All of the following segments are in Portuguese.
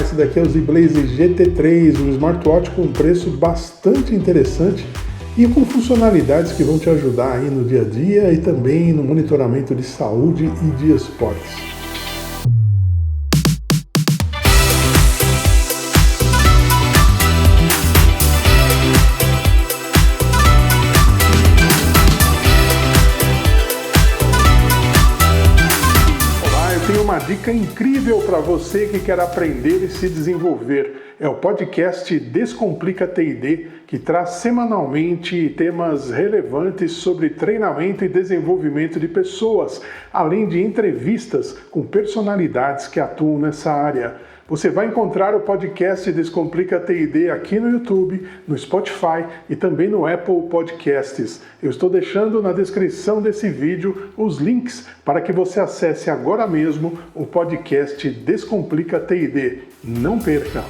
Olá, esse daqui é o Z-Blaze GT3, um smartwatch com um preço bastante interessante e com funcionalidades que vão te ajudar aí no dia a dia e também no monitoramento de saúde e de esportes. Tenho uma dica incrível para você que quer aprender e se desenvolver. É o podcast Descomplica TD, que traz semanalmente temas relevantes sobre treinamento e desenvolvimento de pessoas, além de entrevistas com personalidades que atuam nessa área. Você vai encontrar o podcast Descomplica TD aqui no YouTube, no Spotify e também no Apple Podcasts. Eu estou deixando na descrição desse vídeo os links para que você acesse agora mesmo o podcast Descomplica TD. Não perca!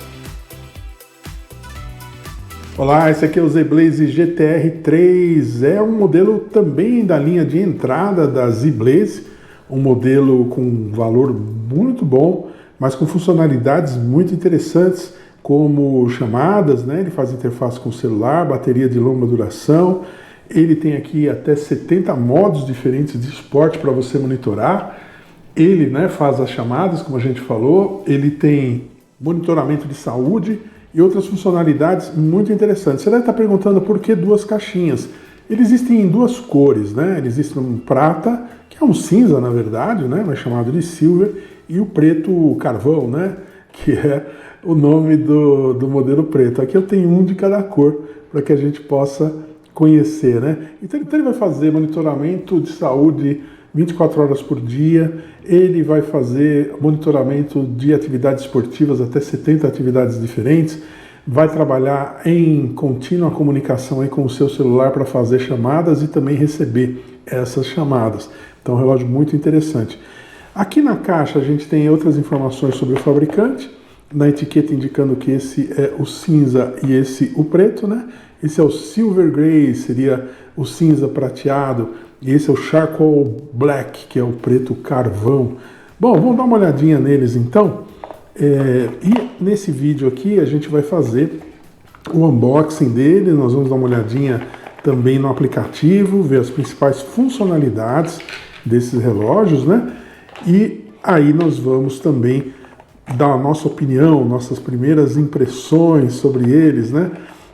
Olá, esse aqui é o Z-Blaze GTR3, é um modelo também da linha de entrada da Z-Blaze, um modelo com valor muito bom, mas com funcionalidades muito interessantes, como chamadas, né? Ele faz interface com o celular, bateria de longa duração, ele tem aqui até 70 modos diferentes de esporte para você monitorar, ele, né, faz as chamadas, como a gente falou, ele tem monitoramento de saúde e outras funcionalidades muito interessantes. Você deve estar perguntando por que duas caixinhas. Ele existe em duas cores, né? Ele existe um prata, que é um cinza na verdade, né? Mas chamado de silver, e o preto carvão, né? Que é o nome do modelo preto. Aqui eu tenho um de cada cor para que a gente possa conhecer, né? Então ele vai fazer monitoramento de saúde 24 horas por dia, ele vai fazer monitoramento de atividades esportivas, até 70 atividades diferentes, vai trabalhar em contínua comunicação aí com o seu celular para fazer chamadas e também receber essas chamadas. Então, um relógio muito interessante. Aqui na caixa a gente tem outras informações sobre o fabricante, na etiqueta indicando que esse é o cinza e esse o preto, né? Esse é o Silver Grey, seria o cinza prateado, e esse é o Charcoal Black, que é o preto carvão. Bom, vamos dar uma olhadinha neles então. E nesse vídeo aqui a gente vai fazer o unboxing dele, nós vamos dar uma olhadinha também no aplicativo, ver as principais funcionalidades desses relógios, né? E aí nós vamos também dar a nossa opinião, nossas primeiras impressões sobre eles, né?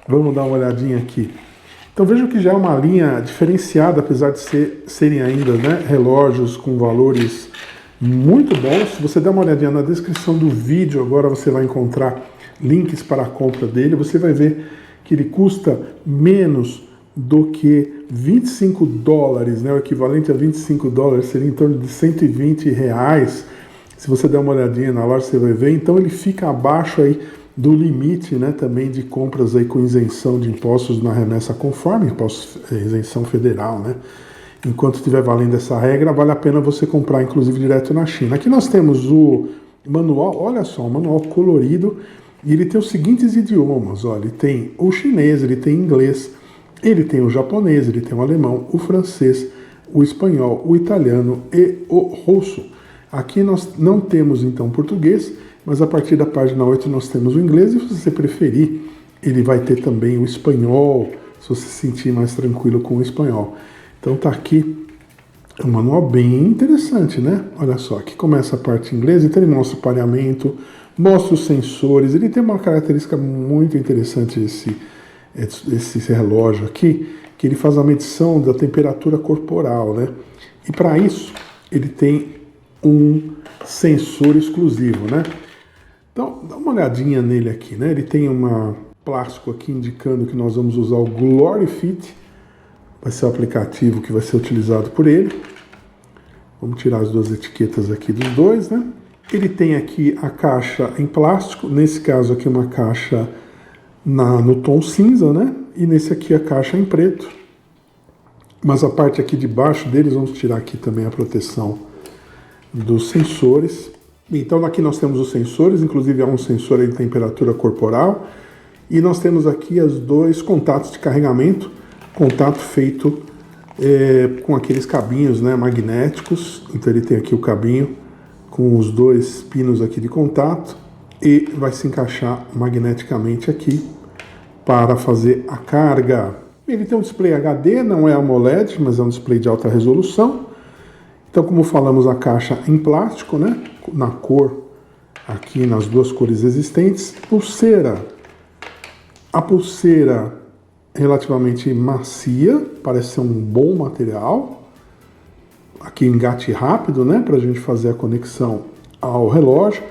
Vamos dar uma olhadinha aqui. Então vejam que já é uma linha diferenciada, apesar de serem ainda, né, relógios com valores muito bons. Se você der uma olhadinha na descrição do vídeo, agora você vai encontrar links para a compra dele. Você vai ver que ele custa menos do que $25, né? O equivalente a $25 seria em torno de R$120. Se você der uma olhadinha na loja, você vai ver. Então ele fica abaixo aí do limite, né, também de compras aí com isenção de impostos na remessa conforme, isenção federal, né? Enquanto estiver valendo essa regra, vale a pena você comprar, inclusive, direto na China. Aqui nós temos o manual, olha só, um manual colorido, e ele tem os seguintes idiomas, olha, ele tem o chinês, ele tem inglês, ele tem o japonês, ele tem o alemão, o francês, o espanhol, o italiano e o russo. Aqui nós não temos, então, português, mas a partir da página 8 nós temos o inglês, e se você preferir, ele vai ter também o espanhol, se você se sentir mais tranquilo com o espanhol. Então tá aqui um manual bem interessante, né? Olha só, aqui começa a parte em inglês, então ele mostra o pareamento, mostra os sensores, ele tem uma característica muito interessante esse relógio aqui, que ele faz a medição da temperatura corporal, né? E para isso, ele tem um sensor exclusivo, né? Então, dá uma olhadinha nele aqui, né? Ele tem um plástico aqui indicando que nós vamos usar o Glory Fit, vai ser o aplicativo que vai ser utilizado por ele. Vamos tirar as duas etiquetas aqui dos dois, né? Ele tem aqui a caixa em plástico, nesse caso aqui uma caixa no tom cinza, né? E nesse aqui a caixa em preto. Mas a parte aqui de baixo deles, vamos tirar aqui também a proteção dos sensores. Então aqui nós temos os sensores, inclusive há um sensor de temperatura corporal, e nós temos aqui os dois contatos de carregamento, contato feito com aqueles cabinhos, né, magnéticos. Então ele tem aqui o cabinho com os dois pinos aqui de contato, e vai se encaixar magneticamente aqui para fazer a carga. Ele tem um display HD, não é AMOLED, mas é um display de alta resolução. Então, como falamos, a caixa em plástico, né? Na cor, aqui nas duas cores existentes. Pulseira. A pulseira relativamente macia, parece ser um bom material. Aqui engate rápido, né? Para a gente fazer a conexão ao relógio.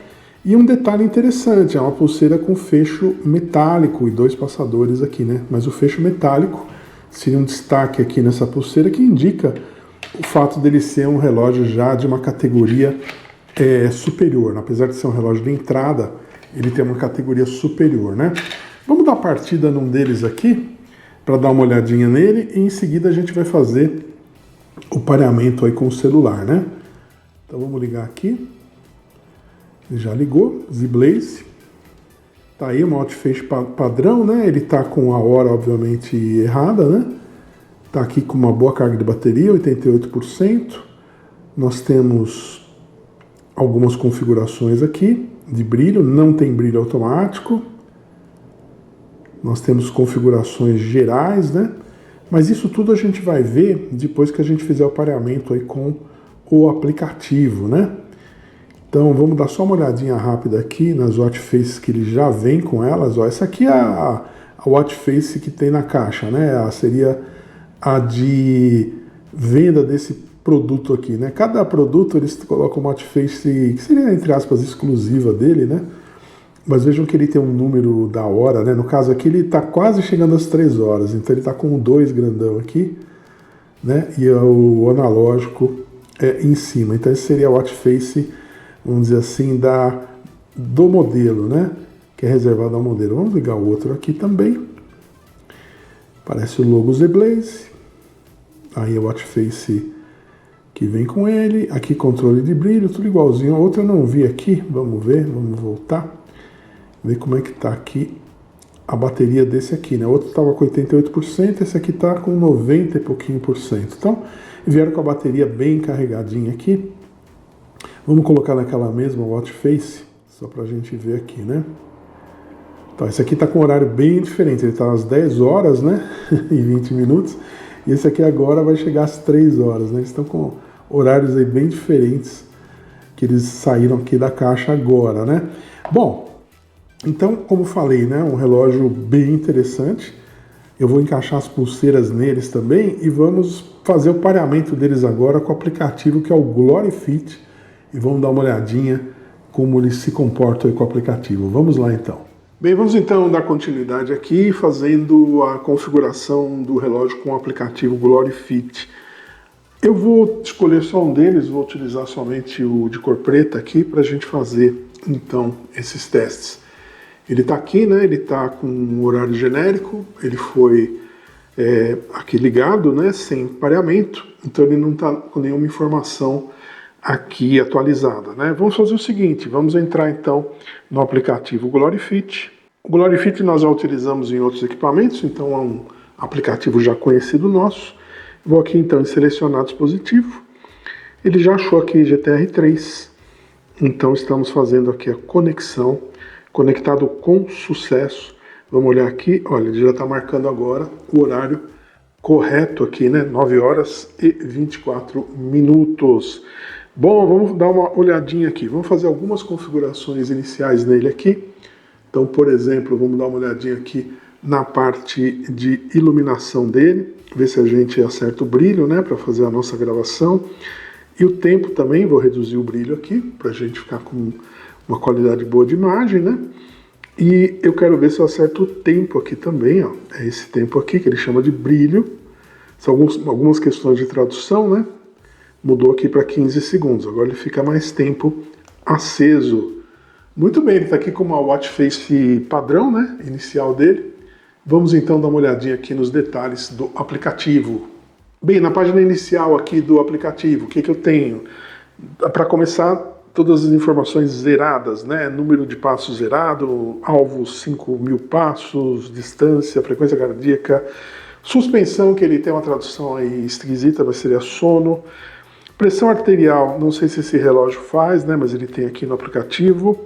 E um detalhe interessante, é uma pulseira com fecho metálico e 2 passadores aqui, né? Mas o fecho metálico seria um destaque aqui nessa pulseira que indica o fato dele ser um relógio já de uma categoria superior. Apesar de ser um relógio de entrada, ele tem uma categoria superior, né? Vamos dar partida num deles aqui, para dar uma olhadinha nele, e em seguida a gente vai fazer o pareamento aí com o celular, né? Então vamos ligar aqui. Ele já ligou, Z-Blaze. Tá aí uma watch face padrão, né? Ele tá com a hora, obviamente, errada, né? Tá aqui com uma boa carga de bateria, 88%. Nós temos algumas configurações aqui de brilho, não tem brilho automático. Nós temos configurações gerais, né? Mas isso tudo a gente vai ver depois que a gente fizer o pareamento aí com o aplicativo, né? Então vamos dar só uma olhadinha rápida aqui nas watch faces que ele já vem com elas. Ó, essa aqui é a watch face que tem na caixa, né? Seria a de venda desse produto aqui, né? Cada produto eles colocam uma watch face que seria, entre aspas, exclusiva dele, né? Mas vejam que ele tem um número da hora, né? No caso aqui ele está quase chegando às 3 horas, então ele está com 2 grandão aqui, né? E o analógico em cima. Então esse seria a watch face, vamos dizer assim, do modelo, né? Que é reservado ao modelo. Vamos ligar o outro aqui também. Aparece o logo Z-Blaze. Aí a watch face que vem com ele. Aqui controle de brilho, tudo igualzinho. A outra eu não vi aqui. Vamos ver, vamos voltar. Ver como é que tá aqui a bateria desse aqui, né? O outro estava com 88%, esse aqui tá com 90 e pouquinho por cento. Então, vieram com a bateria bem carregadinha aqui. Vamos colocar naquela mesma watch face, só pra gente ver aqui, né? Então, esse aqui tá com um horário bem diferente, ele tá às 10 horas, né? E 20 minutos. E esse aqui agora vai chegar às 3 horas, né? Eles estão com horários aí bem diferentes, que eles saíram aqui da caixa agora, né? Bom, então, como falei, né, um relógio bem interessante. Eu vou encaixar as pulseiras neles também e vamos fazer o pareamento deles agora com o aplicativo que é o GloryFit e vamos dar uma olhadinha como eles se comportam aí com o aplicativo. Vamos lá então. Bem, vamos então dar continuidade aqui fazendo a configuração do relógio com o aplicativo GloryFit. Eu vou escolher só um deles, vou utilizar somente o de cor preta aqui para a gente fazer então esses testes. Ele está aqui, né? Ele está com um horário genérico, ele foi aqui ligado, né? Sem pareamento, então ele não está com nenhuma informação aqui atualizada, né? Vamos fazer o seguinte, vamos entrar então no aplicativo GloryFit. O GloryFit nós já utilizamos em outros equipamentos, então é um aplicativo já conhecido nosso. Vou aqui então em selecionar dispositivo, ele já achou aqui GTR3, então estamos fazendo aqui a conexão. Conectado com sucesso. Vamos olhar aqui, olha, ele já está marcando agora o horário correto aqui, né? 9 horas e 24 minutos. Bom, vamos dar uma olhadinha aqui. Vamos fazer algumas configurações iniciais nele aqui. Então, por exemplo, vamos dar uma olhadinha aqui na parte de iluminação dele, ver se a gente acerta o brilho, né? Para fazer a nossa gravação. E o tempo também, vou reduzir o brilho aqui, para a gente ficar com uma qualidade boa de imagem, né? E eu quero ver se eu acerto o tempo aqui também, ó. É esse tempo aqui que ele chama de brilho. São algumas questões de tradução, né? Mudou aqui para 15 segundos. Agora ele fica mais tempo aceso. Muito bem, ele está aqui com uma watch face padrão, né? Inicial dele. Vamos então dar uma olhadinha aqui nos detalhes do aplicativo. Bem, na página inicial aqui do aplicativo, o que eu tenho? Para começar, todas as informações zeradas, né? Número de passos zerado, alvo 5.000 passos, distância, frequência cardíaca, suspensão, que ele tem uma tradução aí esquisita, mas seria sono. Pressão arterial, não sei se esse relógio faz, né? Mas ele tem aqui no aplicativo.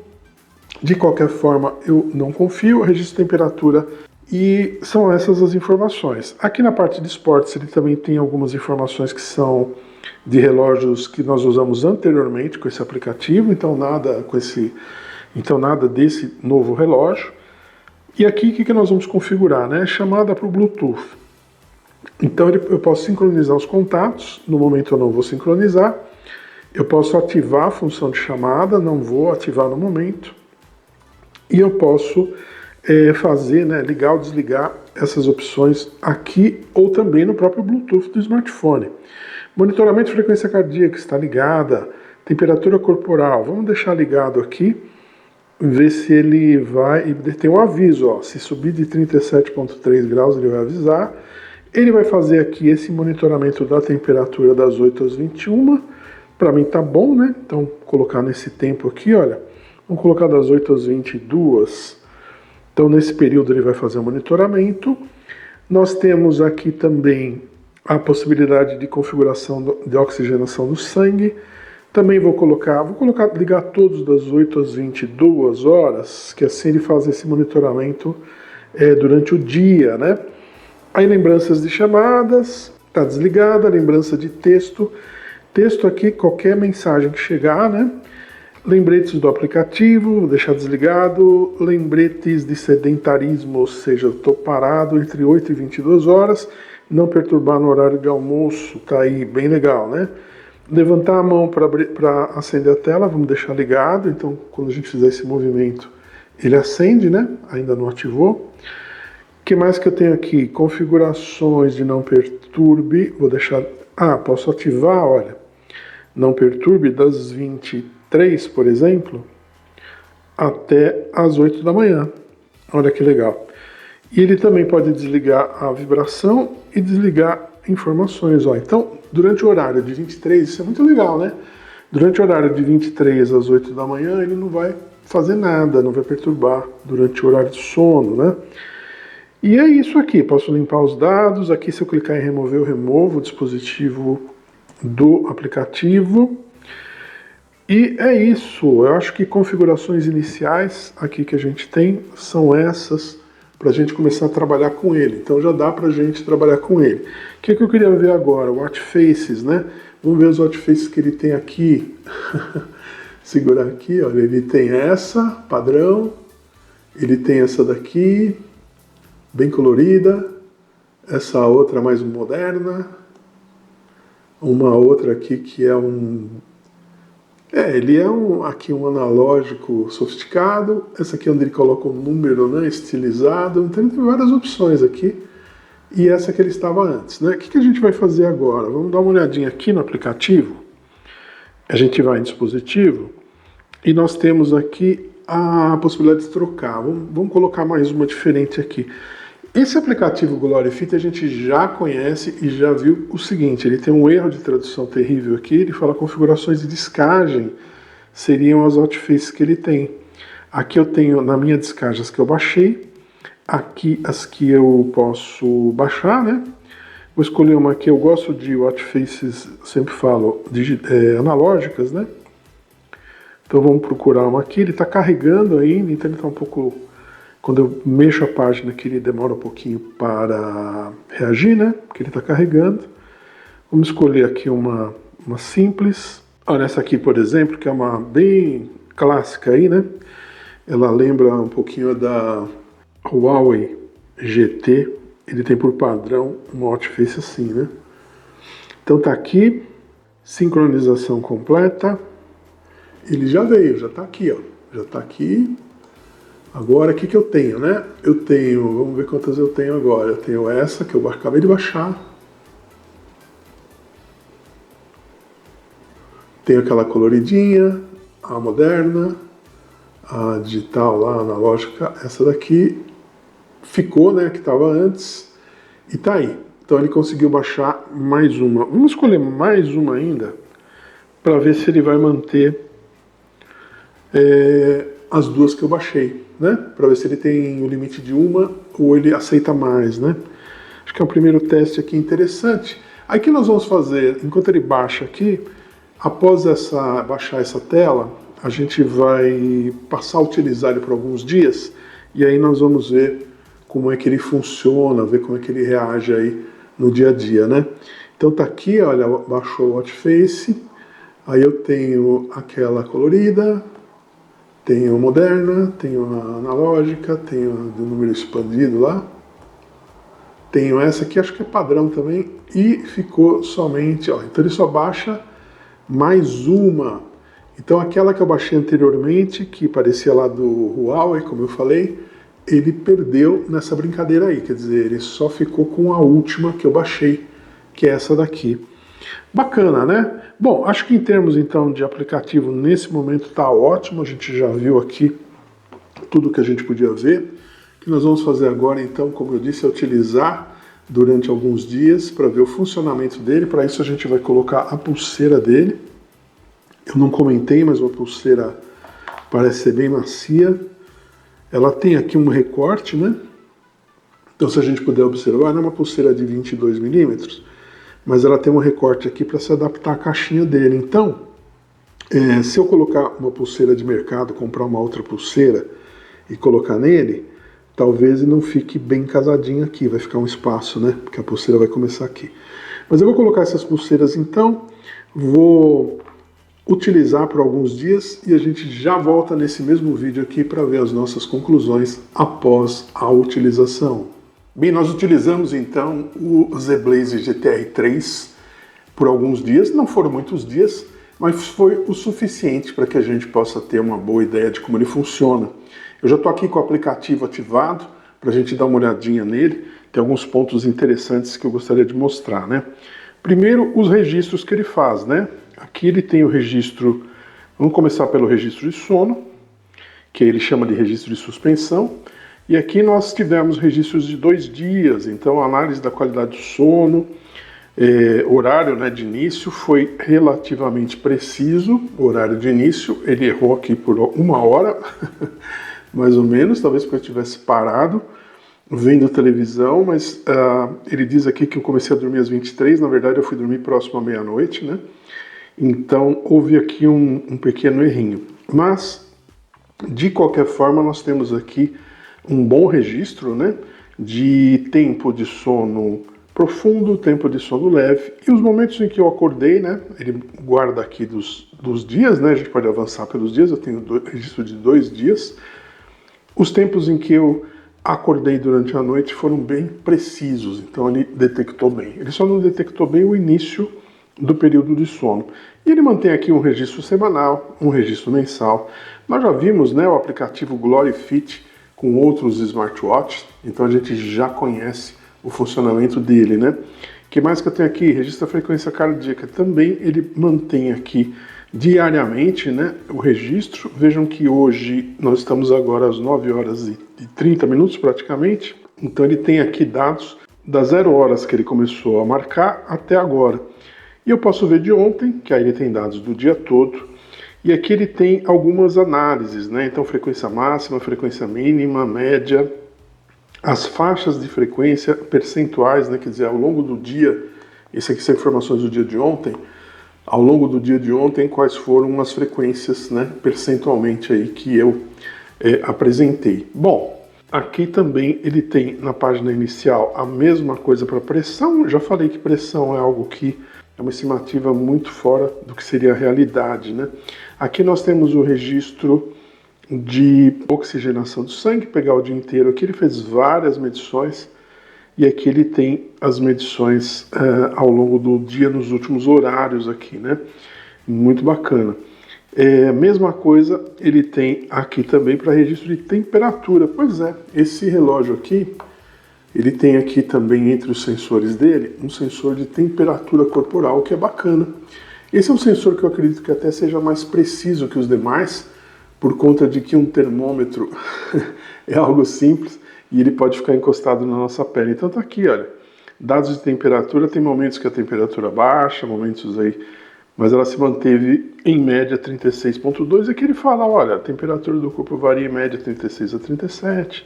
De qualquer forma, eu não confio, registro de temperatura e são essas as informações. Aqui na parte de esportes ele também tem algumas informações que são de relógios que nós usamos anteriormente com esse aplicativo, então nada desse novo relógio. E aqui o que nós vamos configurar, né? Chamada para o Bluetooth. Então eu posso sincronizar os contatos, no momento eu não vou sincronizar. Eu posso ativar a função de chamada, não vou ativar no momento. E eu posso fazer, né, ligar ou desligar essas opções aqui ou também no próprio Bluetooth do smartphone. Monitoramento de frequência cardíaca está ligada, temperatura corporal, vamos deixar ligado aqui, ver se ele vai, tem um aviso, ó, se subir de 37,3 graus ele vai avisar. Ele vai fazer aqui esse monitoramento da temperatura das 8 às 21, para mim tá bom, né? Então colocar nesse tempo aqui, olha, vamos colocar das 8 às 22. Então nesse período ele vai fazer o monitoramento. Nós temos aqui também a possibilidade de configuração de oxigenação do sangue. Também vou ligar todos das 8 às 22 horas, que assim ele faz esse monitoramento durante o dia, né? Aí lembranças de chamadas, está desligada, lembrança de texto. Texto aqui, qualquer mensagem que chegar, né? Lembretes do aplicativo, vou deixar desligado. Lembretes de sedentarismo, ou seja, estou parado entre 8 e 22 horas. Não perturbar no horário de almoço, tá aí, bem legal, né? Levantar a mão para acender a tela, vamos deixar ligado. Então, quando a gente fizer esse movimento, ele acende, né? Ainda não ativou. O que mais que eu tenho aqui? Configurações de não perturbe, vou deixar... posso ativar, olha, não perturbe das 23, por exemplo, até as 8 da manhã. Olha que legal. E ele também pode desligar a vibração e desligar informações. Ó. Então, durante o horário de 23, isso é muito legal, né? Durante o horário de 23 às 8 da manhã, ele não vai fazer nada, não vai perturbar durante o horário de sono, né? E é isso aqui, posso limpar os dados. Aqui, se eu clicar em remover, eu removo o dispositivo do aplicativo. E é isso, eu acho que configurações iniciais aqui que a gente tem são essas para a gente começar a trabalhar com ele. Então já dá para a gente trabalhar com ele. O que eu queria ver agora? Watch Faces, né? Vamos ver os Watch Faces que ele tem aqui. Segurar aqui, olha, ele tem essa, padrão. Ele tem essa daqui, bem colorida. Essa outra mais moderna. Uma outra aqui que é ele é aqui um analógico sofisticado. Essa aqui é onde ele coloca um número, né, estilizado. Então ele tem várias opções aqui. E essa que ele estava antes, né? O que a gente vai fazer agora? Vamos dar uma olhadinha aqui no aplicativo. A gente vai em dispositivo e nós temos aqui a possibilidade de trocar. Vamos colocar mais uma diferente aqui. Esse aplicativo Glorifit a gente já conhece e já viu o seguinte, ele tem um erro de tradução terrível aqui, ele fala configurações de descagem, seriam as Watch Faces que ele tem. Aqui eu tenho na minha descagem as que eu baixei, aqui as que eu posso baixar, né? Vou escolher uma que eu gosto de Watch Faces, sempre falo, analógicas, né? Então vamos procurar uma aqui, ele está carregando ainda, então ele está um pouco... Quando eu mexo a página aqui, ele demora um pouquinho para reagir, né? Porque ele está carregando. Vamos escolher aqui uma simples. Olha essa aqui, por exemplo, que é uma bem clássica aí, né? Ela lembra um pouquinho da Huawei GT. Ele tem por padrão uma Watch Face assim, né? Então tá aqui, sincronização completa. Ele já veio, já tá aqui, ó. Já tá aqui. Agora, o que eu tenho, né? Eu tenho, vamos ver quantas eu tenho agora. Eu tenho essa que eu acabei de baixar. Tenho aquela coloridinha, a moderna, a digital lá, a analógica. Essa daqui ficou, né, que estava antes, e tá aí. Então ele conseguiu baixar mais uma. Vamos escolher mais uma ainda, para ver se ele vai manter as duas que eu baixei, né? Para ver se ele tem o limite de uma ou ele aceita mais, né? Acho que é o primeiro teste aqui interessante. Aí o que nós vamos fazer, enquanto ele baixa aqui, após baixar essa tela, a gente vai passar a utilizar ele por alguns dias e aí nós vamos ver como é que ele funciona, ver como é que ele reage aí no dia a dia, né? Então tá aqui, olha, baixou o Watch Face, aí eu tenho aquela colorida, tenho a moderna, tenho a analógica, tenho a do número expandido lá, tenho essa aqui, acho que é padrão também, e ficou somente, ó, então ele só baixa mais uma. Então aquela que eu baixei anteriormente, que parecia lá do Huawei, como eu falei, ele perdeu nessa brincadeira aí, quer dizer, ele só ficou com a última que eu baixei, que é essa daqui. Bacana, né? Bom, acho que em termos então de aplicativo, nesse momento está ótimo, a gente já viu aqui tudo que a gente podia ver. O que nós vamos fazer agora então, como eu disse, é utilizar durante alguns dias para ver o funcionamento dele. Para isso a gente vai colocar a pulseira dele. Eu não comentei, mas uma pulseira parece ser bem macia. Ela tem aqui um recorte, né? Então se a gente puder observar, não é uma pulseira de 22 milímetros, mas ela tem um recorte aqui para se adaptar à caixinha dele. Então, se eu colocar uma pulseira de mercado, comprar uma outra pulseira e colocar nele, talvez ele não fique bem casadinho aqui, vai ficar um espaço, né? Porque a pulseira vai começar aqui. Mas eu vou colocar essas pulseiras então, vou utilizar por alguns dias e a gente já volta nesse mesmo vídeo aqui para ver as nossas conclusões após a utilização. Bem, nós utilizamos então o ZBlaze GTR3 por alguns dias, não foram muitos dias, mas foi o suficiente para que a gente possa ter uma boa ideia de como ele funciona. Eu já estou aqui com o aplicativo ativado para a gente dar uma olhadinha nele, tem alguns pontos interessantes que eu gostaria de mostrar, né? Primeiro, os registros que ele faz, né? Aqui ele tem o registro, vamos começar pelo registro de sono, que ele chama de registro de suspensão. E aqui nós tivemos registros de 2 dias, então a análise da qualidade do sono, horário, né, de início foi relativamente preciso, o horário de início, ele errou aqui por 1 hora, mais ou menos, talvez porque eu tivesse parado vendo televisão, mas ele diz aqui que eu comecei a dormir às 23, na verdade eu fui dormir próximo à meia-noite, né? Então houve aqui um pequeno errinho. Mas, de qualquer forma, nós temos aqui um bom registro, né, de tempo de sono profundo, tempo de sono leve e os momentos em que eu acordei, né, ele guarda aqui dos dias, né, a gente pode avançar pelos dias, eu tenho registro de 2 dias. Os tempos em que eu acordei durante a noite foram bem precisos, então ele detectou bem. Ele só não detectou bem o início do período de sono. E ele mantém aqui um registro semanal, um registro mensal. Nós já vimos, né, o aplicativo Glory Fit com outros smartwatches, então a gente já conhece o funcionamento dele, né? O que mais que eu tenho aqui? Registro da frequência cardíaca. Também ele mantém aqui diariamente, né, o registro. Vejam que hoje nós estamos agora às 9 horas e 30 minutos praticamente. Então ele tem aqui dados das 0 horas que ele começou a marcar até agora. E eu posso ver de ontem, que aí ele tem dados do dia todo. E aqui ele tem algumas análises, né? Então frequência máxima, frequência mínima, média, as faixas de frequência percentuais, né? Quer dizer, ao longo do dia, isso aqui são informações do dia de ontem, ao longo do dia de ontem, quais foram as frequências, né, percentualmente aí que eu apresentei. Bom, aqui também ele tem na página inicial a mesma coisa para pressão. Já falei que pressão é algo que é uma estimativa muito fora do que seria a realidade, né? Aqui nós temos o registro de oxigenação do sangue, pegar o dia inteiro. Aqui ele fez várias medições e aqui ele tem as medições ao longo do dia, nos últimos horários aqui, né? Muito bacana. Mesma coisa ele tem aqui também para registro de temperatura. Pois é, esse relógio aqui, ele tem aqui também entre os sensores dele um sensor de temperatura corporal, que é bacana. Esse é um sensor que eu acredito que até seja mais preciso que os demais, por conta de que um termômetro é algo simples e ele pode ficar encostado na nossa pele. Então tá aqui, olha, dados de temperatura, tem momentos que a temperatura baixa, momentos aí, mas ela se manteve em média 36,2, e aqui ele fala, olha, a temperatura do corpo varia em média 36 a 37.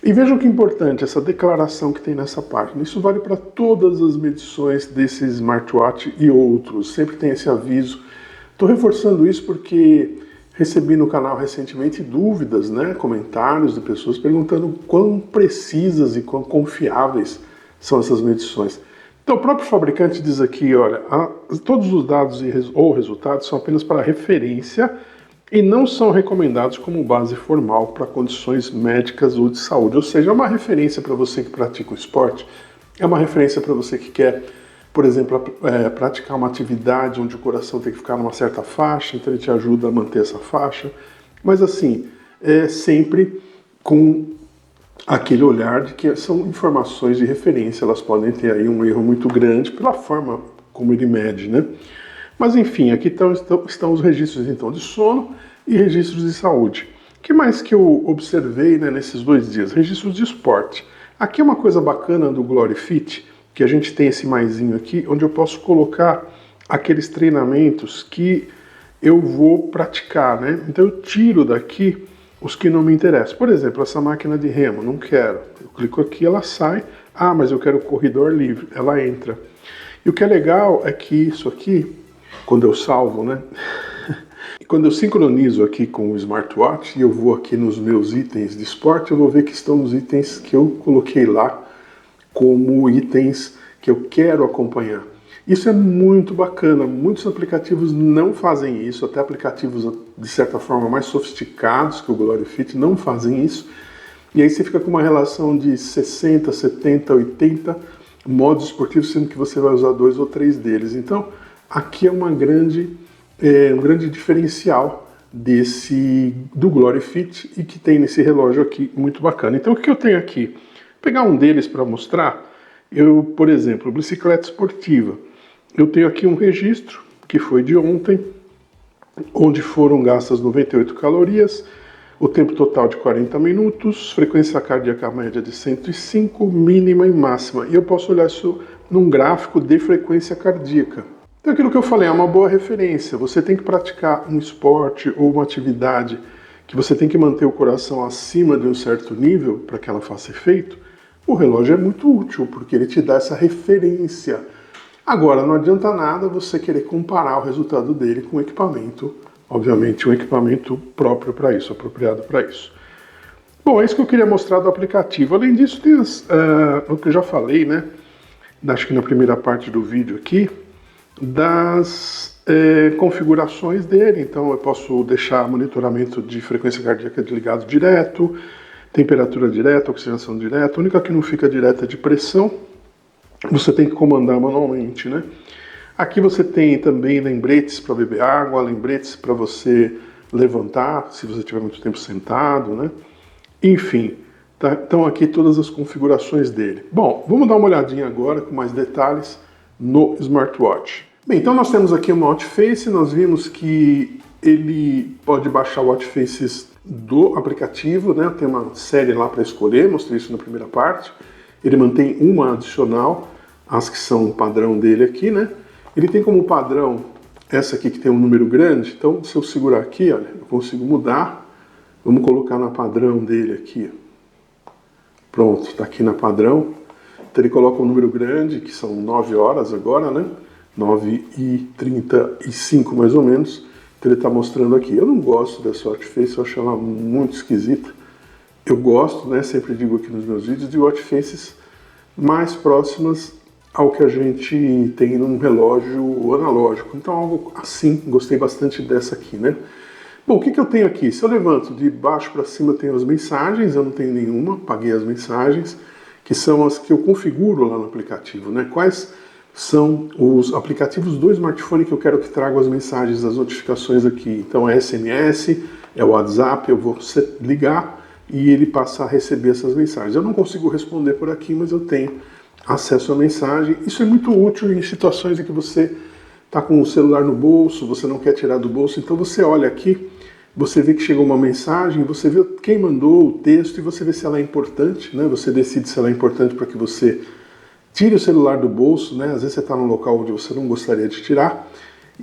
E vejam que importante essa declaração que tem nessa página. Isso vale para todas as medições desse smartwatch e outros. Sempre tem esse aviso. Estou reforçando isso porque Recebi no canal recentemente dúvidas, né, comentários de pessoas perguntando quão precisas e quão confiáveis são essas medições. Então o próprio fabricante diz aqui, olha, todos os dados ou resultados são apenas para referência e não são recomendados como base formal para condições médicas ou de saúde. Ou seja, é uma referência para você que pratica o esporte, é uma referência para você que quer, por exemplo, praticar uma atividade onde o coração tem que ficar numa certa faixa, então ele te ajuda a manter essa faixa. Mas assim, sempre com aquele olhar de que são informações de referência, elas podem ter aí um erro muito grande pela forma como ele mede, né? Mas enfim, aqui estão os registros então de sono e registros de saúde. O que mais que eu observei, né, nesses 2 dias? Registros de esporte. Aqui é uma coisa bacana do GloryFit, que a gente tem esse maisinho aqui, onde eu posso colocar aqueles treinamentos que eu vou praticar, né? Então eu tiro daqui os que não me interessam. Por exemplo, essa máquina de remo, não quero. Eu clico aqui, ela sai. Ah, mas eu quero o corredor livre. Ela entra. E o que é legal é que isso aqui, quando eu salvo, né? Quando eu sincronizo aqui com o smartwatch e eu vou aqui nos meus itens de esporte, eu vou ver que estão os itens que eu coloquei lá como itens que eu quero acompanhar. Isso é muito bacana, muitos aplicativos não fazem isso, até aplicativos de certa forma mais sofisticados que o GloryFit não fazem isso, e aí você fica com uma relação de 60, 70, 80 modos esportivos, sendo que você vai usar 2 ou 3 deles. Então, aqui é um grande diferencial do GloryFit e que tem nesse relógio aqui, muito bacana. Então, o que eu tenho aqui? Vou pegar um deles para mostrar. Por exemplo, bicicleta esportiva. Eu tenho aqui um registro, que foi de ontem, onde foram gastas 98 calorias, o tempo total de 40 minutos, frequência cardíaca média de 105, mínima e máxima. E eu posso olhar isso num gráfico de frequência cardíaca. Então aquilo que eu falei é uma boa referência. Você tem que praticar um esporte ou uma atividade que você tem que manter o coração acima de um certo nível para que ela faça efeito. O relógio é muito útil, porque ele te dá essa referência. Agora, não adianta nada você querer comparar o resultado dele com um equipamento, obviamente um equipamento próprio para isso, apropriado para isso. Bom, é isso que eu queria mostrar do aplicativo. Além disso, tem o que eu já falei, né? Acho que na primeira parte do vídeo aqui, das configurações dele. Então eu posso deixar monitoramento de frequência cardíaca ligado direto, temperatura direta, oxigenação direta. A única que não fica direta é de pressão. Você tem que comandar manualmente, né? Aqui você tem também lembretes para beber água, lembretes para você levantar, se você estiver muito tempo sentado, né? Enfim, tá? Então aqui todas as configurações dele. Bom, vamos dar uma olhadinha agora com mais detalhes no smartwatch. Bem, então nós temos aqui uma watch face, nós vimos que ele pode baixar watch faces do aplicativo, né? Tem uma série lá para escolher, mostrei isso na primeira parte. Ele mantém uma adicional, as que são o padrão dele aqui, né? Ele tem como padrão essa aqui que tem um número grande, então se eu segurar aqui, olha, eu consigo mudar. Vamos colocar na padrão dele aqui. Pronto, está aqui na padrão. Então ele coloca um número grande, que são 9 horas agora, né? 9h35 mais ou menos. Então ele está mostrando aqui. Eu não gosto dessa watch face, eu acho ela muito esquisita. Eu gosto, né, sempre digo aqui nos meus vídeos, de watch faces mais próximas ao que a gente tem num relógio analógico. Então algo assim, gostei bastante dessa aqui, né? Bom, o que eu tenho aqui? Se eu levanto de baixo para cima, eu tenho as mensagens, eu não tenho nenhuma, apaguei as mensagens, que são as que eu configuro lá no aplicativo, né? Quais são os aplicativos do smartphone que eu quero que tragam as mensagens, as notificações aqui? Então é SMS, é o WhatsApp, eu vou ligar e ele passa a receber essas mensagens. Eu não consigo responder por aqui, mas eu tenho acesso à mensagem. Isso é muito útil em situações em que você está com o celular no bolso, você não quer tirar do bolso, então você olha aqui, você vê que chegou uma mensagem, você vê quem mandou o texto e você vê se ela é importante, né? Você decide se ela é importante para que você tire o celular do bolso, né? Às vezes você está num local onde você não gostaria de tirar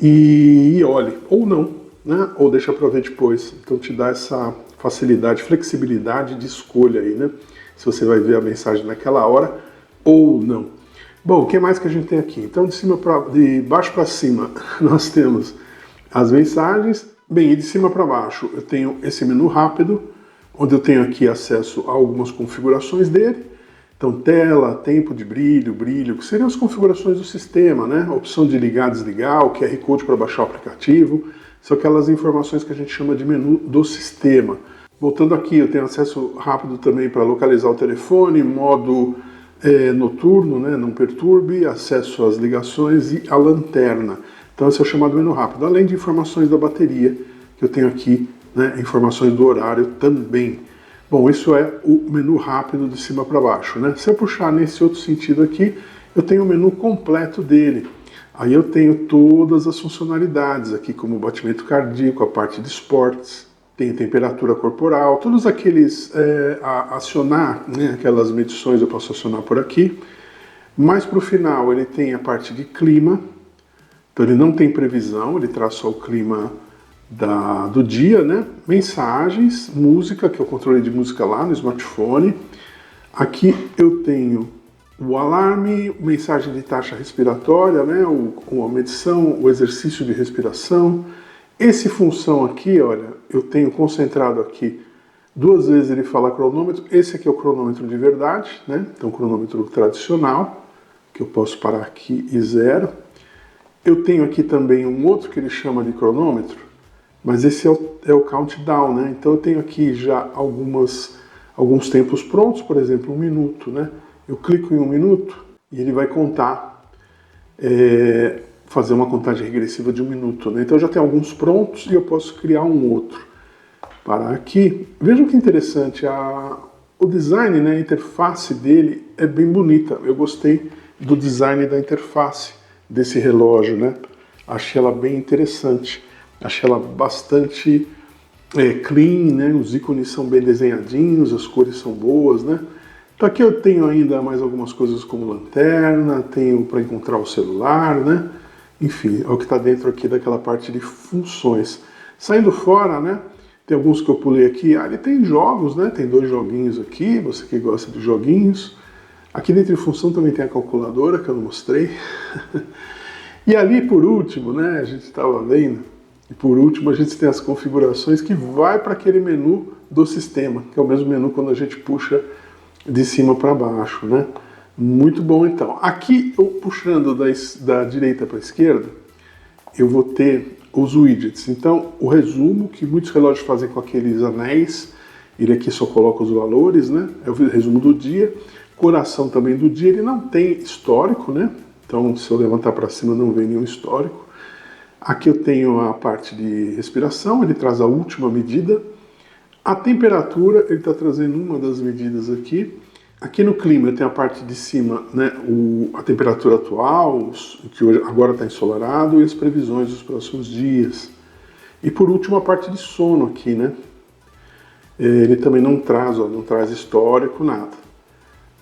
e olhe, ou não, né? Ou deixa para ver depois. Então te dá essa facilidade, flexibilidade de escolha aí, né? Se você vai ver a mensagem naquela hora ou não. Bom, o que mais que a gente tem aqui? Então de baixo para cima nós temos as mensagens, Bem, e de cima para baixo eu tenho esse menu rápido, onde eu tenho aqui acesso a algumas configurações dele. Então, tela, tempo de brilho, que seriam as configurações do sistema, né? A opção de ligar, desligar, o QR Code para baixar o aplicativo, são aquelas informações que a gente chama de menu do sistema. Voltando aqui, eu tenho acesso rápido também para localizar o telefone, modo noturno, né? Não perturbe, acesso às ligações e a lanterna. Então, esse é o chamado menu rápido, além de informações da bateria, que eu tenho aqui, né? Informações do horário também. Bom, isso é o menu rápido de cima para baixo, né? Se eu puxar nesse outro sentido aqui, eu tenho o menu completo dele. Aí eu tenho todas as funcionalidades aqui, como o batimento cardíaco, a parte de esportes, tem temperatura corporal, todos aqueles acionar, né? Aquelas medições eu posso acionar por aqui. Mais para o final ele tem a parte de clima, então ele não tem previsão, ele traz só o clima do dia, né? Mensagens, música, que é o controle de música lá no smartphone. Aqui eu tenho o alarme, mensagem de taxa respiratória, né? A medição, o exercício de respiração. Esse função aqui, olha, eu tenho concentrado aqui 2 vezes ele fala cronômetro. Esse aqui é o cronômetro de verdade, né? Então cronômetro tradicional, que eu posso parar aqui e 0. Eu tenho aqui também um outro que ele chama de cronômetro, mas esse é o countdown, né? Então eu tenho aqui já alguns tempos prontos, por exemplo, 1 minuto, né? Eu clico em 1 minuto e ele vai contar, fazer uma contagem regressiva de 1 minuto, né? Então eu já tenho alguns prontos e eu posso criar um outro. Parar aqui. Vejam que interessante, o design, né? A interface dele é bem bonita. Eu gostei do design da interface desse relógio, né? Achei ela bem interessante. Achei ela bastante clean, né? Os ícones são bem desenhadinhos, as cores são boas, né? Então aqui eu tenho ainda mais algumas coisas como lanterna, tenho para encontrar o celular, né? Enfim, é o que está dentro aqui daquela parte de funções. Saindo fora, né? Tem alguns que eu pulei aqui. Ele tem jogos, né? Tem 2 joguinhos aqui, você que gosta de joguinhos. Aqui dentro de função também tem a calculadora, que eu não mostrei. E ali, por último, né? A gente estava vendo. E por último, a gente tem as configurações que vai para aquele menu do sistema, que é o mesmo menu quando a gente puxa de cima para baixo, né? Muito bom, então. Aqui, eu puxando da direita para a esquerda, eu vou ter os widgets. Então, o resumo, que muitos relógios fazem com aqueles anéis, ele aqui só coloca os valores, né? É o resumo do dia. Coração também do dia, ele não tem histórico, né? Então, se eu levantar para cima, não vem nenhum histórico. Aqui eu tenho a parte de respiração, ele traz a última medida. A temperatura, ele está trazendo uma das medidas aqui. Aqui no clima tem a parte de cima, né, a temperatura atual, que hoje, agora está ensolarado, e as previsões dos próximos dias. E por último a parte de sono aqui, né? Ele também não traz histórico, nada.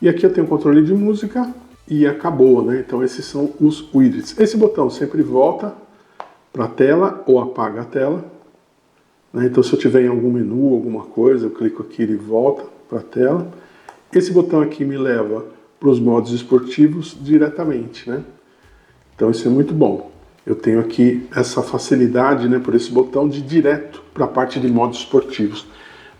E aqui eu tenho controle de música e acabou, né? Então esses são os widgets. Esse botão sempre volta para a tela ou apaga a tela, né? Então se eu tiver em algum menu, alguma coisa, eu clico aqui e ele volta para a tela. Esse botão aqui me leva para os modos esportivos diretamente, né? Então isso é muito bom. Eu tenho aqui essa facilidade, né, por esse botão de ir direto para a parte de modos esportivos.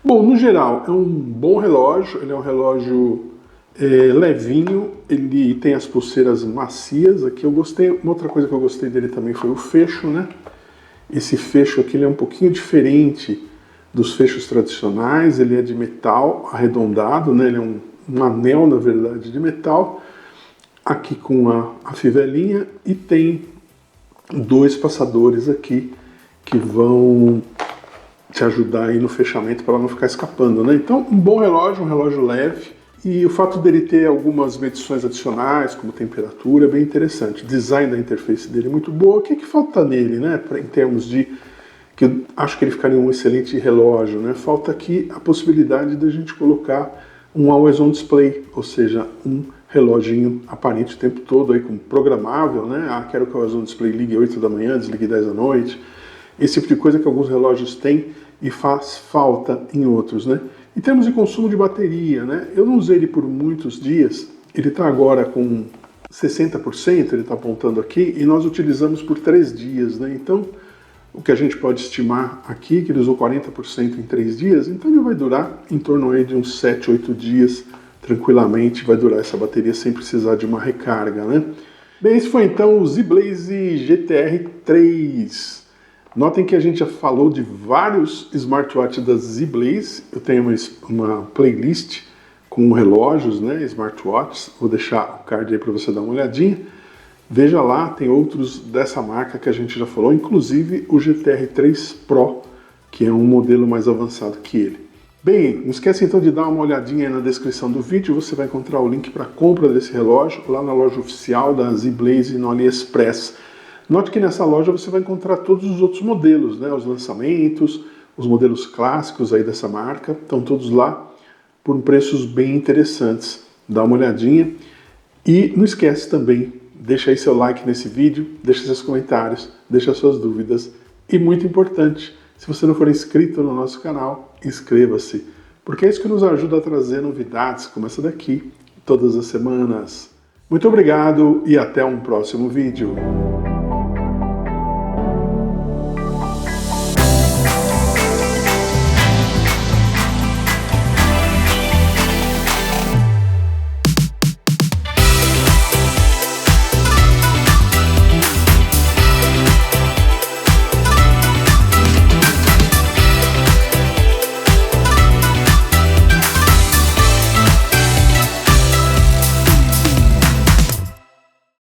Bom, no geral é um bom relógio, ele é um relógio levinho, ele tem as pulseiras macias. Aqui eu gostei, uma outra coisa que eu gostei dele também foi o fecho, né? Esse fecho aqui ele é um pouquinho diferente dos fechos tradicionais, ele é de metal arredondado, né? Ele é um anel, na verdade, de metal, aqui com a fivelinha, e tem 2 passadores aqui que vão te ajudar aí no fechamento para não ficar escapando, né? Então, um bom relógio, um relógio leve, e o fato dele ter algumas medições adicionais, como temperatura, é bem interessante. O design da interface dele é muito boa. O que falta nele, né? Em termos de que eu acho que ele ficaria um excelente relógio, né? Falta aqui a possibilidade de a gente colocar um Always On Display, ou seja, um reloginho aparente o tempo todo, aí, com programável, né? Quero que o Always On Display ligue 8 da manhã, desligue 10 da noite. Esse tipo de coisa que alguns relógios têm e faz falta em outros, né? Em termos de consumo de bateria, né? Eu não usei ele por muitos dias, ele está agora com 60%, ele está apontando aqui, e nós utilizamos por 3 dias, né? Então, o que a gente pode estimar aqui, que ele usou 40% em 3 dias, então ele vai durar em torno aí de uns 7, 8 dias, tranquilamente, vai durar essa bateria sem precisar de uma recarga, né? Bem, esse foi então o ZBlaze GTR 3. Notem que a gente já falou de vários smartwatches da ZBlaze, eu tenho uma playlist com relógios, né, smartwatches, vou deixar o card aí para você dar uma olhadinha. Veja lá, tem outros dessa marca que a gente já falou, inclusive o GTR 3 Pro, que é um modelo mais avançado que ele. Bem, não esquece então de dar uma olhadinha aí na descrição do vídeo, você vai encontrar o link para a compra desse relógio lá na loja oficial da ZBlaze no AliExpress. Note que nessa loja você vai encontrar todos os outros modelos, né, os lançamentos, os modelos clássicos aí dessa marca, estão todos lá por preços bem interessantes. Dá uma olhadinha e não esquece também, deixa aí seu like nesse vídeo, deixa seus comentários, deixa suas dúvidas e muito importante, se você não for inscrito no nosso canal, inscreva-se, porque é isso que nos ajuda a trazer novidades como essa daqui todas as semanas. Muito obrigado e até um próximo vídeo.